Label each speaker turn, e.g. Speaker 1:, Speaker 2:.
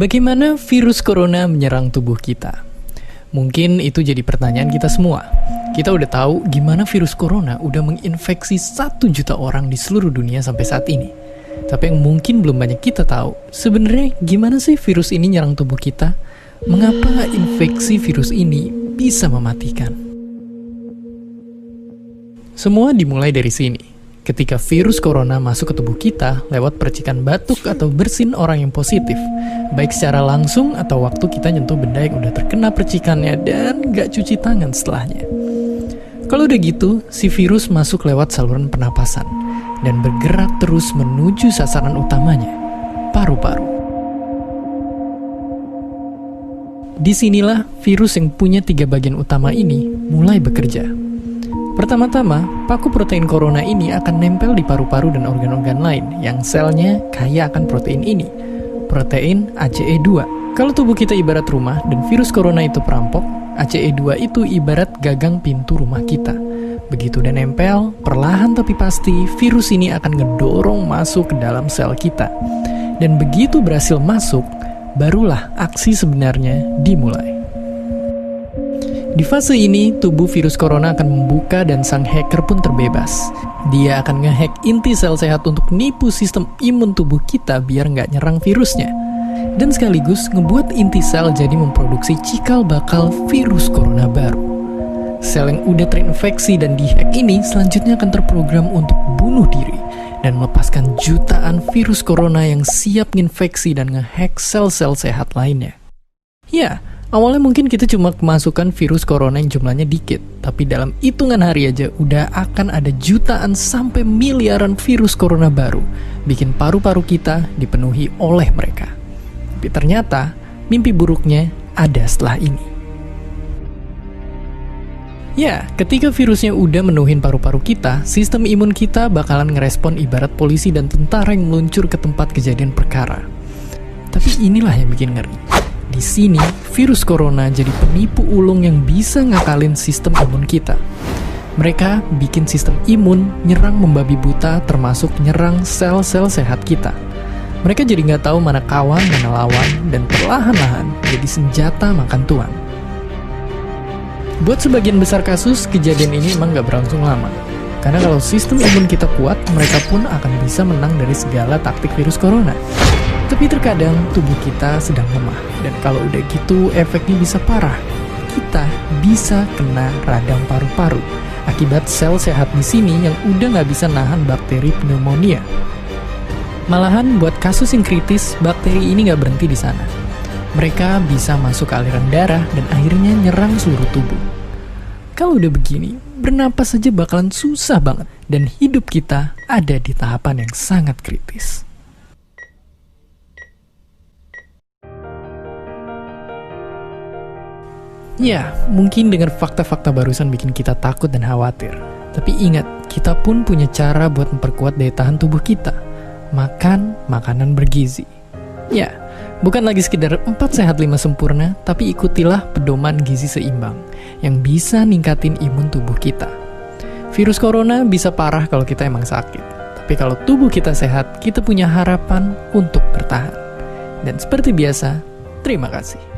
Speaker 1: Bagaimana virus corona menyerang tubuh kita? Mungkin itu jadi pertanyaan kita semua. Kita udah tahu gimana virus corona udah menginfeksi 1 juta orang di seluruh dunia sampai saat ini. Tapi yang mungkin belum banyak kita tahu, sebenarnya gimana sih virus ini nyerang tubuh kita? Mengapa infeksi virus ini bisa mematikan? Semua dimulai dari sini. Ketika virus corona masuk ke tubuh kita lewat percikan batuk atau bersin orang yang positif, baik secara langsung atau waktu kita nyentuh benda yang udah terkena percikannya dan gak cuci tangan setelahnya. Kalau udah gitu, si virus masuk lewat saluran pernapasan dan bergerak terus menuju sasaran utamanya, paru-paru. Disinilah virus yang punya 3 bagian utama ini mulai bekerja. Pertama-tama, paku protein corona ini akan nempel di paru-paru dan organ-organ lain yang selnya kaya akan protein ini, protein ACE2. Kalau tubuh kita ibarat rumah dan virus corona itu perampok, ACE2 itu ibarat gagang pintu rumah kita. Begitu udah nempel, perlahan tapi pasti virus ini akan ngedorong masuk ke dalam sel kita. Dan begitu berhasil masuk, barulah aksi sebenarnya dimulai. Di fase ini, tubuh virus corona akan membuka dan sang hacker pun terbebas. Dia akan ngehack inti sel sehat untuk nipu sistem imun tubuh kita biar nggak nyerang virusnya. Dan sekaligus ngebuat inti sel jadi memproduksi cikal bakal virus corona baru. Sel yang udah terinfeksi dan dihack ini selanjutnya akan terprogram untuk bunuh diri dan melepaskan jutaan virus corona yang siap nginfeksi dan ngehack sel-sel sehat lainnya. Ya, awalnya mungkin kita cuma kemasukan virus corona yang jumlahnya dikit, tapi dalam hitungan hari aja udah akan ada jutaan sampai miliaran virus corona baru, bikin paru-paru kita dipenuhi oleh mereka. Tapi ternyata, mimpi buruknya ada setelah ini. Ya, ketika virusnya udah menuhin paru-paru kita, sistem imun kita bakalan ngerespon ibarat polisi dan tentara yang meluncur ke tempat kejadian perkara. Tapi inilah yang bikin ngeri. Di sini, virus corona jadi penipu ulung yang bisa ngakalin sistem imun kita. Mereka bikin sistem imun nyerang membabi buta termasuk nyerang sel-sel sehat kita. Mereka jadi nggak tahu mana kawan, mana lawan, dan perlahan-lahan jadi senjata makan tuan. Buat sebagian besar kasus, kejadian ini emang nggak berlangsung lama. Karena kalau sistem imun kita kuat, mereka pun akan bisa menang dari segala taktik virus corona. Tapi terkadang tubuh kita sedang lemah, dan kalau udah gitu efeknya bisa parah. Kita bisa kena radang paru-paru akibat sel sehat di sini yang udah nggak bisa nahan bakteri pneumonia. Malahan buat kasus yang kritis, bakteri ini nggak berhenti di sana. Mereka bisa masuk ke aliran darah dan akhirnya nyerang seluruh tubuh. Kalau udah begini, bernapas saja bakalan susah banget, dan hidup kita ada di tahapan yang sangat kritis. Ya, mungkin dengar fakta-fakta barusan bikin kita takut dan khawatir. Tapi ingat, kita pun punya cara buat memperkuat daya tahan tubuh kita. Makan makanan bergizi. Ya, bukan lagi sekedar 4 sehat 5 sempurna, tapi ikutilah pedoman gizi seimbang yang bisa ningkatin imun tubuh kita. Virus corona bisa parah kalau kita emang sakit. Tapi kalau tubuh kita sehat, kita punya harapan untuk bertahan. Dan seperti biasa, terima kasih.